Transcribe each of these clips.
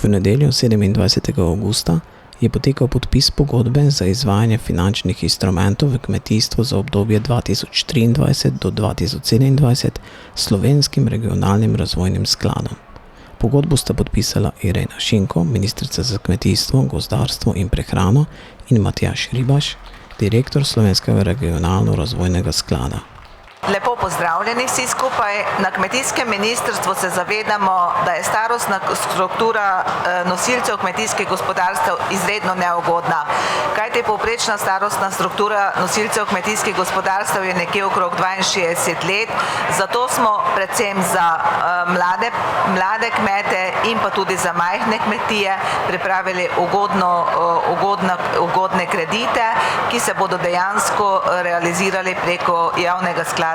V nedeljo 27. avgusta je potekal podpis pogodbe za izvajanje finančnih instrumentov v kmetijstvu za obdobje 2023 do 2027 s Slovenskim regionalnim razvojnim skladom. Pogodbo sta podpisala Irena Šinko, ministrica za kmetijstvo, gozdarstvo in prehrano, in Matjaž Hribaš, direktor Slovenskega regionalno razvojnega sklada. Lepo pozdravljeni vsi skupaj. Na kmetijskem ministrstvu se zavedamo, da je starostna struktura nosilcev kmetijskih gospodarstev izredno neugodna. Kajti povprečna starostna struktura nosilcev kmetijskih gospodarstev je nekje okrog 62 let, zato smo predvsem za mlade kmete in pa tudi za majhne kmetije pripravili ugodne kredite, ki se bodo dejansko realizirali preko javnega sklada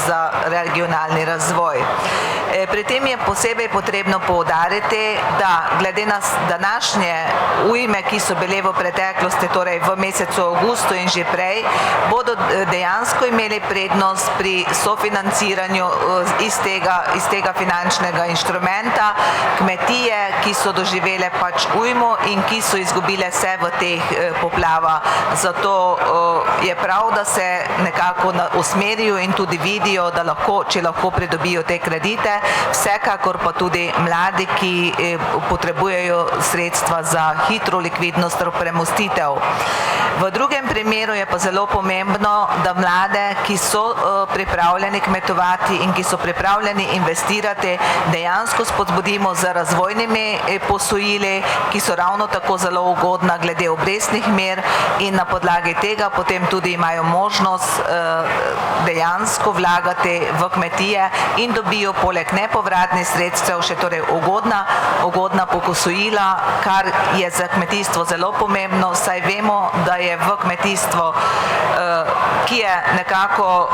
za regionalni razvoj. Pri tem je posebej potrebno poudariti, da glede na današnje ujme, ki so bile v preteklosti, torej v mesecu avgustu in že prej, bodo dejansko imeli prednost pri sofinanciranju iz tega finančnega inštrumenta kmetije, ki so doživele pač ujmo in ki so izgubile vse v teh poplavah. Zato je prav, da se nekako usmerijo in tudi vidijo, da če lahko pridobijo te kredite, vsekakor pa tudi mladi, ki potrebujejo sredstva za hitro likvidnost ter premostitev. V drugem primeru je pa zelo pomembno, da mlade, ki so pripravljeni kmetovati in ki so pripravljeni investirati, dejansko spodbudimo z razvojnimi posojili, ki so ravno tako zelo ugodna glede obrestnih mer, in na podlagi tega potem tudi imajo možnost dejansko vlagati v kmetije in dobijo poleg nepovratnih sredstev še torej ugodna posojila, kar je za kmetijstvo zelo pomembno, saj vemo, da je v kmetijstvo, ki je nekako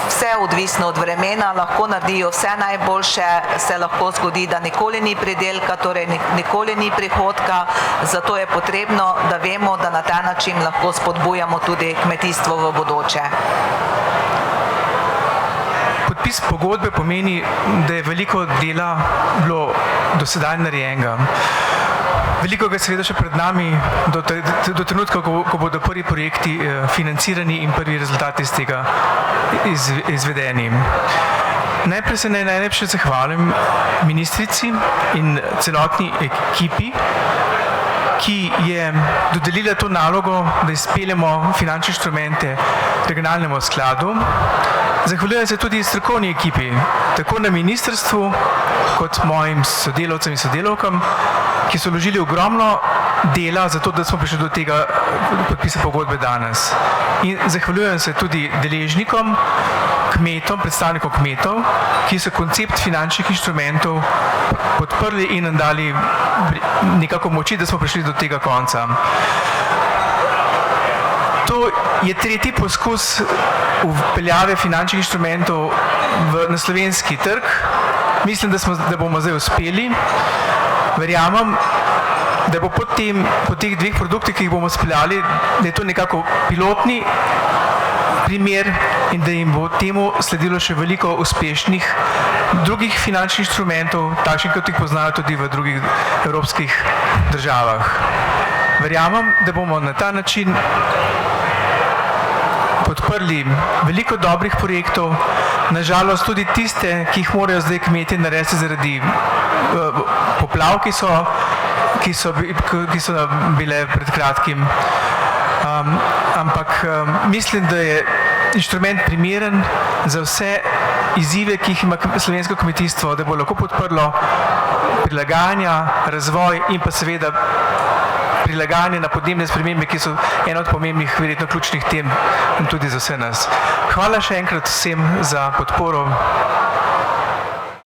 vse odvisno od vremena, lahko naredijo vse najboljše, se lahko zgodi, da nikoli ni pridelka, torej nikoli ni prihodka, zato je potrebno, da vemo, da na ta način lahko spodbujamo tudi kmetijstvo v bodoče. Podpis pogodbe pomeni, da je veliko dela bilo do sedaj narejenega. Veliko ga je seveda še pred nami, do trenutka, ko bodo prvi projekti financirani in prvi rezultati iz tega izvedeni. Najprej se najlepše zahvalim ministrici in celotni ekipi, ki je dodelila to nalogo, da izpeljemo finančne inštrumente regionalnemu skladu. Zahvaljujem se tudi strokovni ekipi, tako na ministrstvu kot mojim sodelavcem in sodelavkam, ki so vložili ogromno dela za to, da smo prišli do tega podpisa pogodbe danes. In zahvaljujem se tudi deležnikom, kmetom, predstavnikom kmetov, ki so koncept finančnih inštrumentov podprli in nam dali nekako moči, da smo prišli do tega konca. To je tretji poskus vpeljave finančnih inštrumentov na slovenski trg. Mislim, da bomo zdaj uspeli. Verjamem, da bo po teh dveh produktih, ki jih bomo speljali, da je to nekako pilotni primer in da jim bo temu sledilo še veliko uspešnih drugih finančnih inštrumentov, takšnih, kot jih poznajo tudi v drugih evropskih državah. Verjamem, da bomo na ta način podprli veliko dobrih projektov, nažalost tudi tiste, ki jih morajo zdaj kmetje narediti zaradi poplav, ki so bile pred kratkim. Ampak mislim, da je inštrument primeren za vse izzive, ki jih ima slovensko kmetijstvo, da bo lahko podprlo prilagajanja, razvoj in pa seveda prilagajanje na podnebne spremembe, ki so ena od pomembnih, verjetno ključnih tem, tudi za vse nas. Hvala še enkrat vsem za podporo.